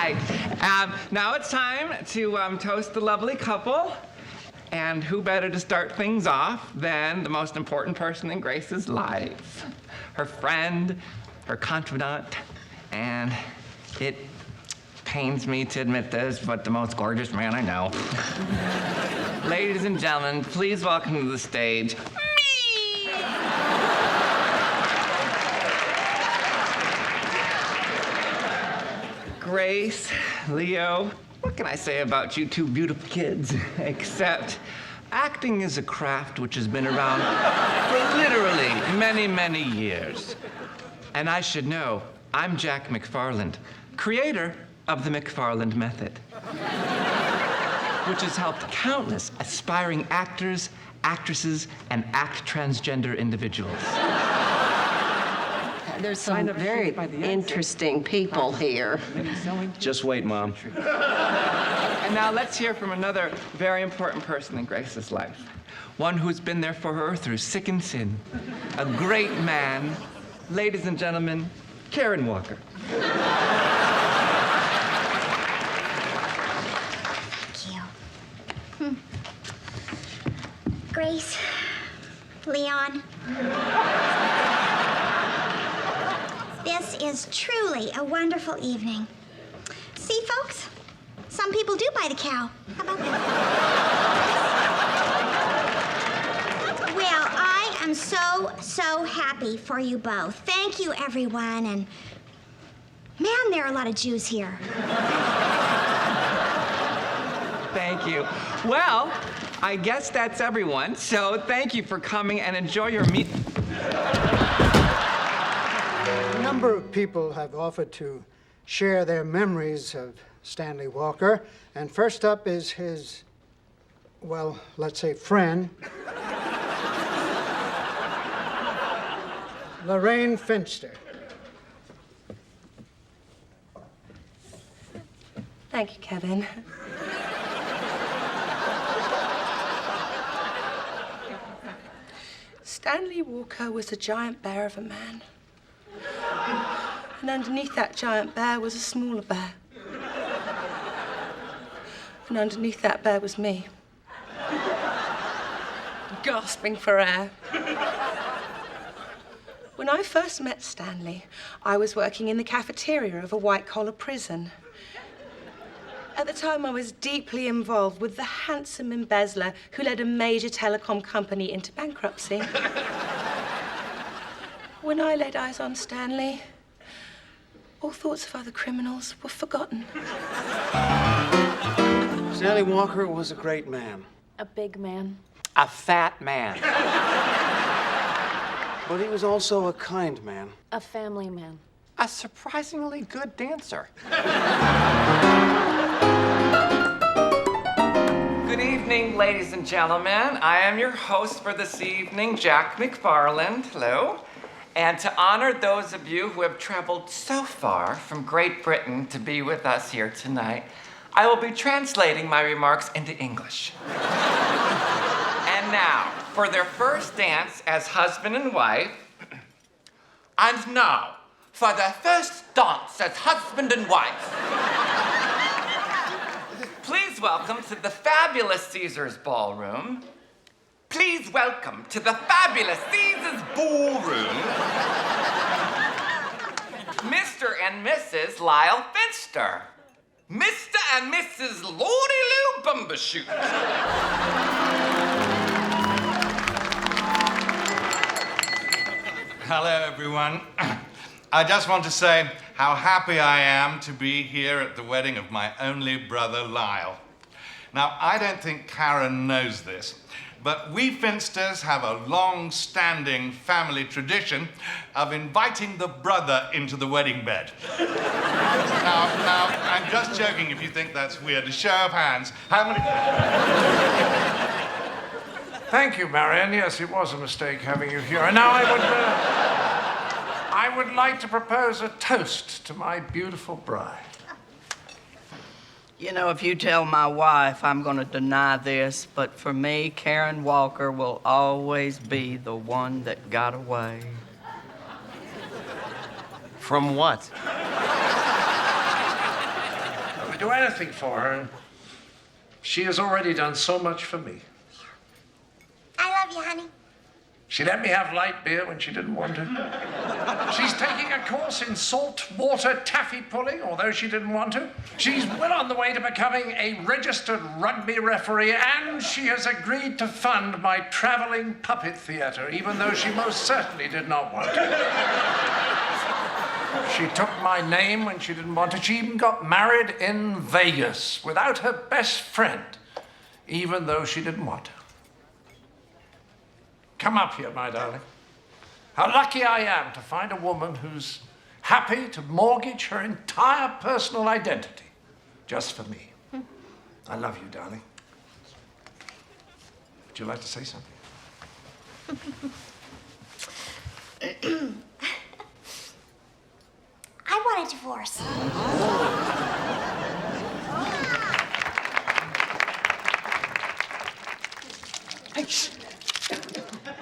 right. Now it's time to toast the lovely couple. And who better to start things off than the most important person in Grace's life? Her friend, her confidant, and it pains me to admit this, but the most gorgeous man I know. Ladies and gentlemen, please welcome to the stage, me! Grace, Leo, what can I say about you two beautiful kids? Except acting is a craft which has been around for literally many, many years. And I should know, I'm Jack McFarland, creator of the McFarland method, which has helped countless aspiring actors, actresses, and transgender individuals. There's some very interesting people here. Just wait, Mom. And now let's hear from another very important person in Grace's life. One who's been there for her through sick and sin. A great man. Ladies and gentlemen, Karen Walker. Thank you. Grace, Leon. This is truly a wonderful evening. See, folks? Some people do buy the cow. How about that? Well, I am so happy for you both. Thank you, everyone. And man, there are a lot of Jews here. Thank you. Well, I guess that's everyone. So thank you for coming and enjoy your meet. A number of people have offered to share their memories of Stanley Walker. And first up is his, well, let's say friend, Lorraine Finster. Thank you, Kevin. Stanley Walker was a giant bear of a man. And underneath that giant bear was a smaller bear. And underneath that bear was me. Gasping for air. When I first met Stanley, I was working in the cafeteria of a white-collar prison. At the time, I was deeply involved with the handsome embezzler who led a major telecom company into bankruptcy. When I laid eyes on Stanley, all thoughts of other criminals were forgotten. Stanley Walker was a great man. A big man. A fat man. But he was also a kind man. A family man. A surprisingly good dancer. Good evening, ladies and gentlemen. I am your host for this evening, Jack McFarland. Hello. And to honor those of you who have traveled so far from Great Britain to be with us here tonight, I will be translating my remarks into English. And now, for their first dance as husband and wife. And now, for their first dance as husband and wife. Please welcome to the fabulous Caesar's Ballroom. Please welcome to the fabulous Caesar's Ballroom, Mr. and Mrs. Lyle Finster. Mr. and Mrs. Lordy Lou Bumbershoot. Hello, everyone. I just want to say how happy I am to be here at the wedding of my only brother, Lyle. Now, I don't think Karen knows this, but we Finsters have a long-standing family tradition of inviting the brother into the wedding bed. Now, I'm just joking if you think that's weird. A show of hands. How many... Thank you, Marion. Yes, it was a mistake having you here. And now I would like to propose a toast to my beautiful bride. You know, if you tell my wife, I'm going to deny this, but for me, Karen Walker will always be the one that got away. From what? do anything for her, and she has already done so much for me. I love you, honey. She let me have light beer when she didn't want to. She's taking a course in saltwater taffy pulling, although she didn't want to. She's well on the way to becoming a registered rugby referee, and she has agreed to fund my traveling puppet theater, even though she most certainly did not want to. She took my name when she didn't want to. She even got married in Vegas without her best friend, even though she didn't want to. Come up here, my darling. How lucky I am to find a woman who's happy to mortgage her entire personal identity just for me. I love you, darling. Would you like to say something? I want a divorce.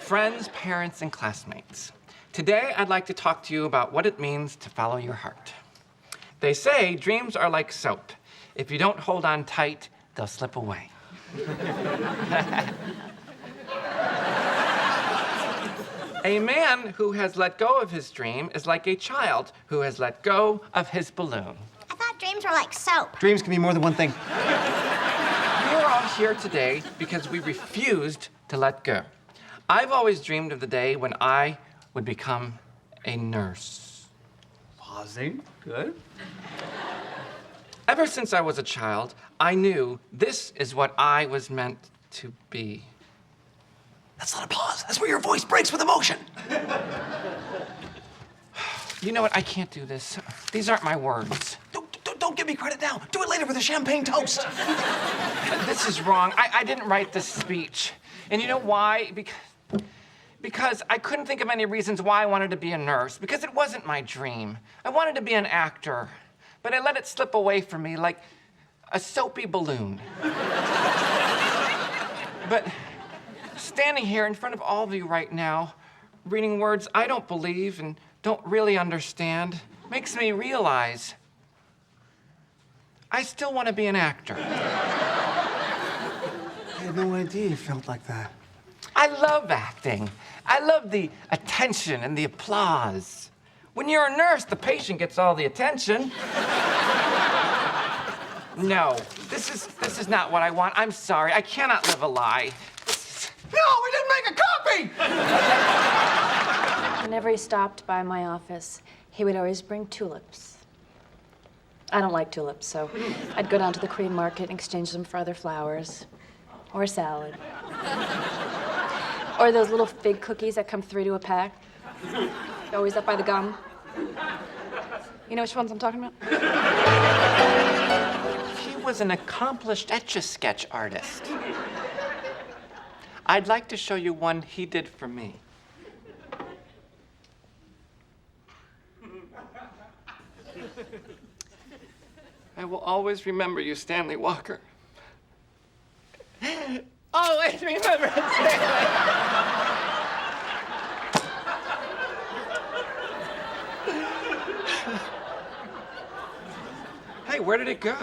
Friends, parents, and classmates. Today, I'd like to talk to you about what it means to follow your heart. They say dreams are like soap. If you don't hold on tight, they'll slip away. A man who has let go of his dream is like a child who has let go of his balloon. I thought dreams were like soap. Dreams can be more than one thing. We're all here today because we refused to let go. I've always dreamed of the day when I would become a nurse. Pausing. Good. Ever since I was a child, I knew this is what I was meant to be. That's not a pause. That's where your voice breaks with emotion. You know what? I can't do this. These aren't my words. Don't give me credit now. Do it later with a champagne toast. This is wrong. I didn't write this speech. And you know why? Because I couldn't think of any reasons why I wanted to be a nurse. Because it wasn't my dream. I wanted to be an actor. But I let it slip away from me like a soapy balloon. But standing here in front of all of you right now, reading words I don't believe and don't really understand, makes me realize I still want to be an actor. I had no idea you felt like that. I love acting. I love the attention and the applause. When you're a nurse, the patient gets all the attention. No, this is not what I want. I'm sorry. I cannot live a lie. No, we didn't make a copy! Whenever he stopped by my office, he would always bring tulips. I don't like tulips, so I'd go down to the Korean market and exchange them for other flowers. Or salad. Or those little fig cookies that come 3 to a pack. Always up by the gum. You know which ones I'm talking about? He was an accomplished Etch-a-Sketch artist. I'd like to show you one he did for me. I will always remember you, Stanley Walker. Always remember it, Stanley. Hey, where did it go?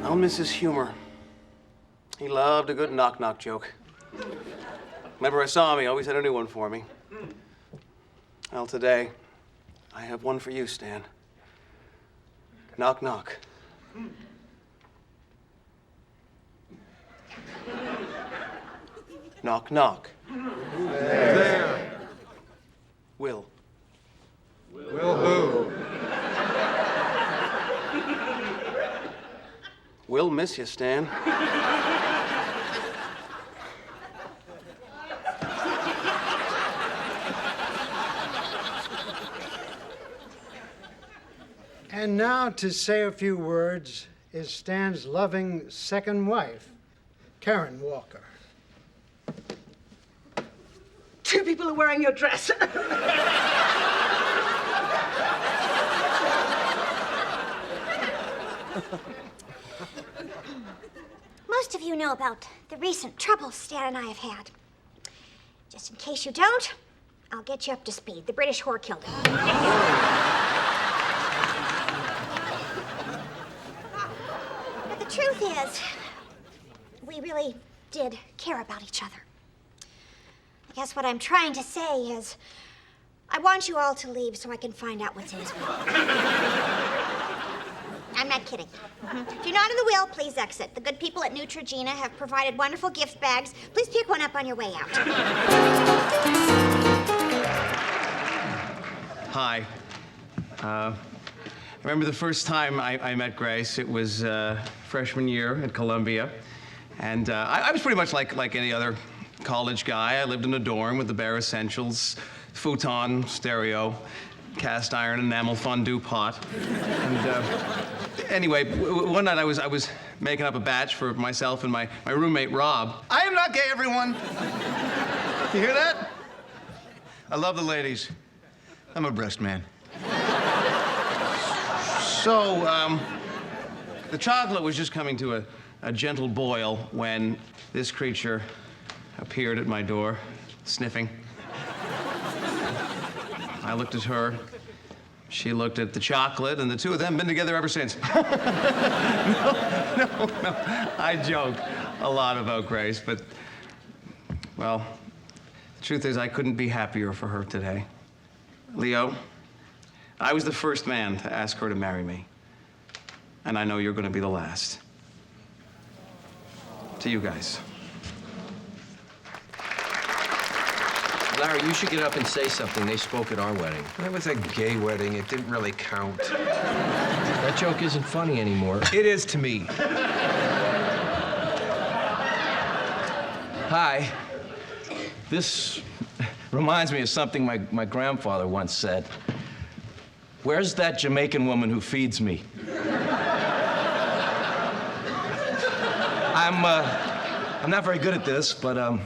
I'll miss his humor. He loved a good knock-knock joke. Whenever I saw him, he always had a new one for me. Well, today, I have one for you, Stan. Knock, knock. Knock, knock. There. Will. Will who? We'll miss you, Stan. And now to say a few words is Stan's loving second wife, Karen Walker. 2 people are wearing your dress. Most of you know about the recent troubles Stan and I have had. Just in case you don't, I'll get you up to speed. The British whore killed him. truth is, we really did care about each other. I guess what I'm trying to say is, I want you all to leave so I can find out what's in his will. I'm not kidding. If you're not in the will, please exit. The good people at Neutrogena have provided wonderful gift bags. Please pick one up on your way out. Hi. I remember the first time I met Grace. It was freshman year at Columbia. And I was pretty much like any other college guy. I lived in a dorm with the bare essentials, futon, stereo, cast iron, enamel fondue pot. And anyway, one night I was making up a batch for myself and my roommate, Rob. I am not gay, everyone. You hear that? I love the ladies. I'm a breast man. So, the chocolate was just coming to a gentle boil when this creature appeared at my door, sniffing. I looked at her, she looked at the chocolate, and the two of them have been together ever since. No. I joke a lot about Grace, but, well, the truth is I couldn't be happier for her today. Leo, I was the first man to ask her to marry me, and I know you're gonna be the last. To you guys. Larry, you should get up and say something. They spoke at our wedding. That was a gay wedding. It didn't really count. That joke isn't funny anymore. It is to me. Hi. This reminds me of something my grandfather once said. Where's that Jamaican woman who feeds me? I'm not very good at this, but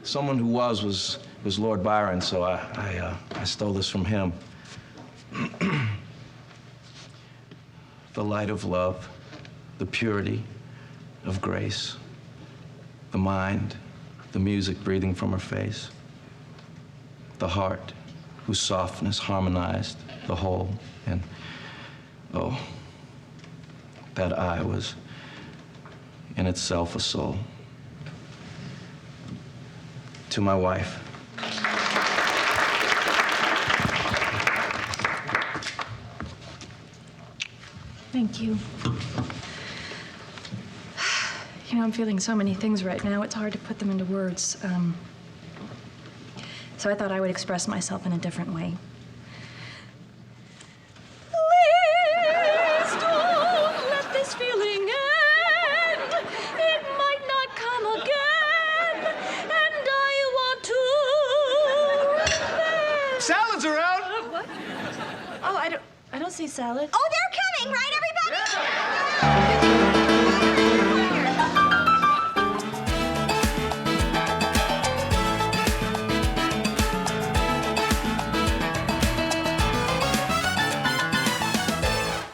someone who was Lord Byron, so I stole this from him. The light of love, the purity of grace, the mind, the music breathing from her face, the heart whose softness harmonized the whole, and oh, that eye was in itself a soul. To my wife. Thank you. You know, I'm feeling so many things right now, it's hard to put them into words. So I thought I would express myself in a different way. Please don't let this feeling end. It might not come again, and I want to. Salad's around! What? Oh, I don't see salad. Oh, they're coming, right, everybody? Yeah.